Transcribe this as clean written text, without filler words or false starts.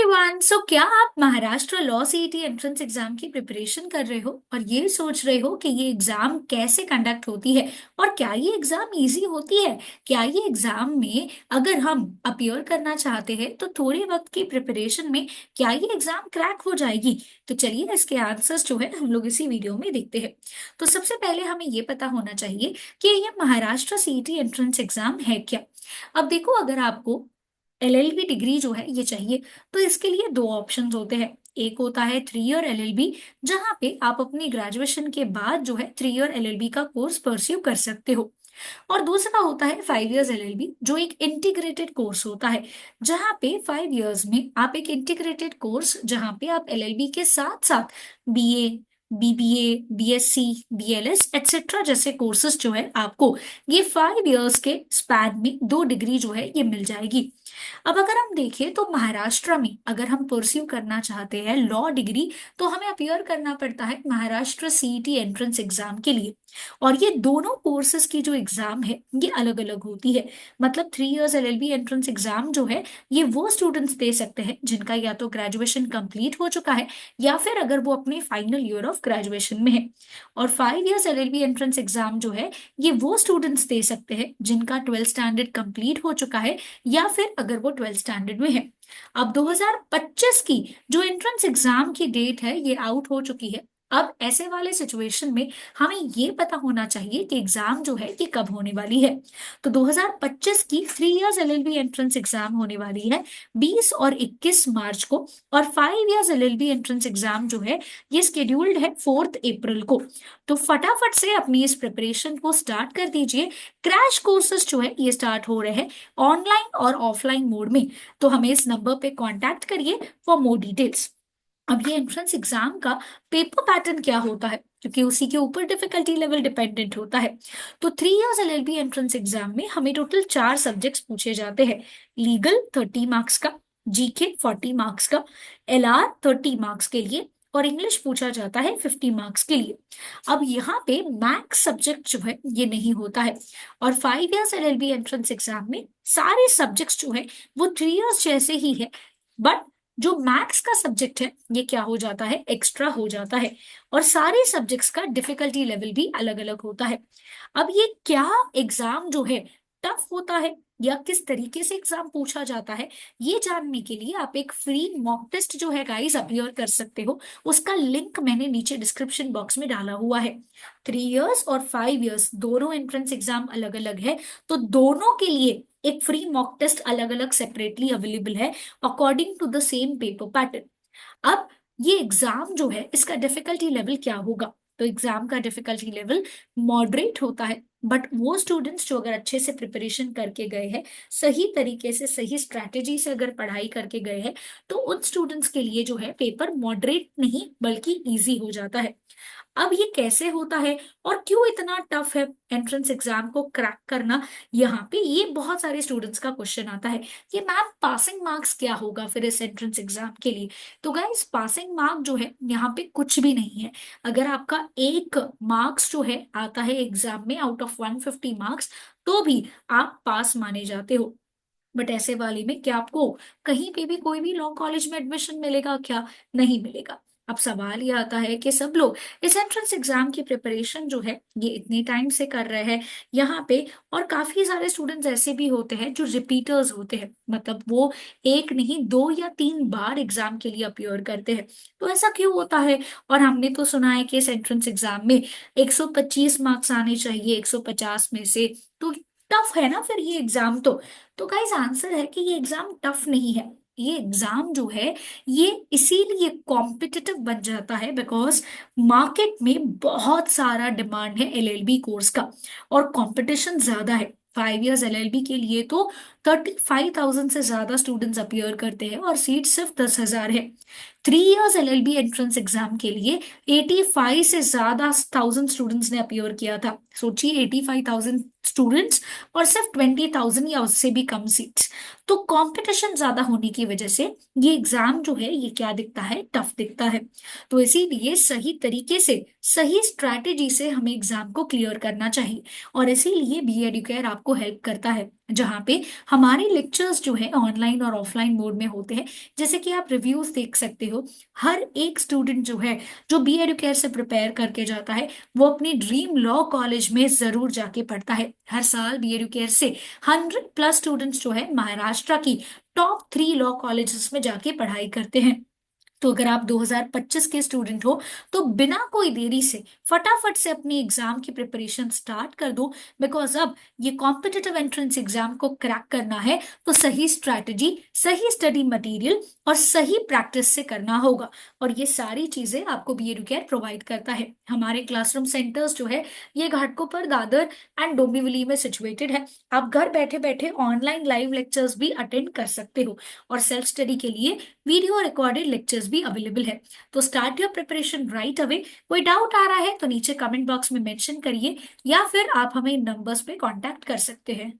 Everyone. सो क्या आप Maharashtra law CET entrance exam की प्रिपरेशन कर रहे हो और ये सोच रहे हो कि ये एग्जाम कैसे कंडक्ट होती है और क्या ये एग्जाम इजी होती है? क्या ये एग्जाम में अगर हम अपीयर करना चाहते हैं तो थोड़े वक्त की प्रिपरेशन में क्या ये एग्जाम क्रैक हो जाएगी? तो चलिए इसके आंसर्स जो है हम लोग इसी वीडियो में देखते हैं। तो सबसे पहले हमें ये पता होना चाहिए कि ये महाराष्ट्र सीईटी एंट्रेंस एग्जाम है क्या। अब देखो, अगर आपको एलएलबी डिग्री जो है ये चाहिए तो इसके लिए दो ऑप्शंस होते हैं। एक होता है 3 ईयर एलएलबी, जहां पे आप अपनी ग्रेजुएशन के बाद जो है 3 ईयर एलएलबी का कोर्स परस्यू कर सकते हो। और दूसरा होता है 5 इयर्स एलएलबी, जो एक इंटीग्रेटेड कोर्स होता है, जहां पे 5 इयर्स में आप एक इंटीग्रेटेड कोर्स जहां पे आप एलएलबी के साथ साथ BA, BBA, BSc, BLS etcetera जैसे कोर्सेज जो है आपको ये 5 इयर्स के स्पैन में दो डिग्री जो है ये मिल जाएगी। अब अगर हम देखें तो महाराष्ट्र में अगर हम परस्यू करना चाहते हैं लॉ डिग्री तो हमें अपियर करना पड़ता है महाराष्ट्र सीईटी एंट्रेंस एग्जाम के लिए। और ये दोनों कोर्सेज की जो एग्जाम है ये अलग अलग होती है। मतलब 3 इयर्स एलएलबी एंट्रेंस एग्जाम जो है ये वो स्टूडेंट्स दे सकते हैं जिनका या तो ग्रेजुएशन कंप्लीट हो चुका है या फिर अगर वो अपने फाइनल ईयर ऑफ ग्रेजुएशन में है। और 5 इयर्स एलएलबी एंट्रेंस एग्जाम जो है ये वो स्टूडेंट्स दे सकते हैं जिनका 12th स्टैंडर्ड कंप्लीट हो चुका है या फिर अगर वो 12th स्टैंडर्ड में है। अब 2025 की जो एंट्रेंस एग्जाम की डेट है ये आउट हो चुकी है। अब ऐसे वाले सिचुएशन में हमें ये पता होना चाहिए कि एग्जाम जो है ये कब होने वाली है। तो 2025 की 3 इयर्स एलएलबी एंट्रेंस एग्जाम होने वाली है 20 और 21 मार्च को। और 5 इयर्स एलएलबी एंट्रेंस एग्जाम जो है ये स्केड्यूल्ड है 4 अप्रैल को। तो फटाफट से अपनी इस प्रिपरेशन को स्टार्ट कर दीजिए। क्रैश कोर्सेज जो है ये स्टार्ट हो रहे हैं ऑनलाइन और ऑफलाइन मोड में। तो हमें इस नंबर पे कांटेक्ट करिए फॉर मोर डिटेल्स। अब ये एंट्रेंस एग्जाम का पेपर पैटर्न क्या होता है, क्योंकि उसी के ऊपर डिफिकल्टी लेवल डिपेंडेंट होता है। तो 3 इयर्स एलएलबी एंट्रेंस एग्जाम में हमें टोटल 4 सब्जेक्ट्स पूछे जाते हैं। लीगल 30 मार्क्स का, जीके 40 मार्क्स का, एलआर 30 मार्क्स के लिए, और इंग्लिश पूछा जाता है 50 मार्क्स के लिए। अब यहाँ पे मैथ्स सब्जेक्ट जो है ये नहीं होता है। और 5 इयर्स एलएलबी एंट्रेंस एग्जाम में सारे सब्जेक्ट्स जो है वो 3 इयर्स जैसे ही है, बट जो मैथ्स का सब्जेक्ट है ये क्या हो जाता है, एक्स्ट्रा हो जाता है। और सारे सब्जेक्ट्स का डिफिकल्टी लेवल भी अलग अलग होता है। अब ये क्या एग्जाम जो है टफ होता है या किस तरीके से एग्जाम पूछा जाता है, ये जानने के लिए आप एक फ्री मॉक टेस्ट जो है गाइस अपलोड कर सकते हो। उसका लिंक मैंने नीचे डिस्क्रिप्शन बॉक्स में डाला हुआ है। 3 इयर्स और 5 इयर्स दोनों एंट्रेंस एग्जाम अलग अलग है, तो दोनों के लिए एक फ्री मॉक टेस्ट अलग अलग सेपरेटली अवेलेबल है according to the same paper pattern. अब ये एग्जाम जो है इसका डिफिकल्टी लेवल क्या होगा? तो एग्जाम का डिफिकल्टी लेवल मॉडरेट होता है, बट वो स्टूडेंट्स जो अगर अच्छे से प्रिपरेशन करके गए हैं, सही तरीके से सही स्ट्रैटेजी से अगर पढ़ाई करके गए हैं, तो उन स्टूडेंट्स के लिए जो है पेपर मॉडरेट नहीं बल्कि इजी हो जाता है। अब ये कैसे होता है और क्यों इतना टफ है एंट्रेंस एग्जाम को क्रैक करना, यहाँ पे ये बहुत सारे स्टूडेंट्स का क्वेश्चन आता है कि मैम पासिंग मार्क्स क्या होगा फिर इस एंट्रेंस एग्जाम के लिए। तो गाइस पासिंग मार्क जो है यहाँ पे कुछ भी नहीं है। अगर आपका एक मार्क्स जो है आता है एग्जाम में आउट ऑफ 150 मार्क्स, तो भी आप पास माने जाते हो। बट ऐसे वाले में क्या आपको कहीं पे भी कोई भी लॉ कॉलेज में एडमिशन मिलेगा क्या? नहीं मिलेगा। अब सवाल ये आता है कि सब लोग इस एंट्रेंस एग्जाम की प्रिपरेशन जो है ये इतने टाइम से कर रहे हैं यहाँ पे, और काफी सारे स्टूडेंट्स ऐसे भी होते हैं जो रिपीटर्स होते हैं, मतलब वो एक नहीं 2 या 3 बार एग्जाम के लिए अपीयर करते हैं। तो ऐसा क्यों होता है? और हमने तो सुना है कि इस एंट्रेंस एग्जाम में 125 मार्क्स आने चाहिए 150 में से। तो टफ है ना फिर ये एग्जाम। तो गाइस आंसर है कि ये एग्जाम टफ नहीं है। ये एग्जाम जो है ये इसीलिए कॉम्पिटिटिव बन जाता है बिकॉज मार्केट में बहुत सारा डिमांड है एलएलबी कोर्स का और कंपटीशन ज्यादा है। 5 इयर्स एलएलबी के लिए तो 35,000 से ज्यादा स्टूडेंट्स अपीयर करते हैं और सीट सिर्फ 10,000 है। 3 इयर्स एलएलबी एंट्रेंस एग्जाम के लिए 85 से ज्यादा थाउजेंड स्टूडेंट्स ने अपीयर किया था। सोचिए 85,000 स्टूडेंट्स और सिर्फ 20,000 या उससे भी कम सीट्स। तो कंपटीशन ज्यादा होने की वजह से ये एग्जाम जो है ये क्या दिखता है, टफ दिखता है। तो इसीलिए सही तरीके से सही स्ट्रैटेजी से हमें एग्जाम को क्लियर करना चाहिए और इसीलिए बी एडुकेयर आपको हेल्प करता है। जहाँ पे हमारे लेक्चर्स जो है ऑनलाइन और ऑफलाइन मोड में होते हैं। जैसे कि आप रिव्यूज देख सकते हो, हर एक स्टूडेंट जो है जो बी एडुकेयर से प्रिपेयर करके जाता है वो अपनी ड्रीम लॉ कॉलेज में जरूर जाके पढ़ता है। हर साल बी एडुकेयर से 100+ स्टूडेंट्स जो है महाराष्ट्र की टॉप 3 लॉ कॉलेजेस में जाके पढ़ाई करते हैं। तो अगर आप 2025 के स्टूडेंट हो तो बिना कोई देरी से फटाफट से अपनी एग्जाम की प्रिपरेशन स्टार्ट कर दो, बिकॉज अब ये कॉम्पिटिटिव एंट्रेंस एग्जाम को क्रैक करना है तो सही स्ट्रैटेजी, सही स्टडी मटेरियल और सही प्रैक्टिस से करना होगा। और ये सारी चीजें आपको बी एडुकेयर प्रोवाइड करता है। हमारे क्लासरूम सेंटर्स जो है ये घाटकोपर, दादर एंड डोंबिवली में सिचुएटेड है। आप घर बैठे बैठे ऑनलाइन लाइव लेक्चर्स भी अटेंड कर सकते हो और सेल्फ स्टडी के लिए वीडियो रिकॉर्डेड लेक्चर्स भी अवेलेबल है। तो start your preparation right away. कोई डाउट आ रहा है तो नीचे कमेंट बॉक्स में मेंशन करिए या फिर आप हमें नंबर्स पे कांटेक्ट कर सकते हैं।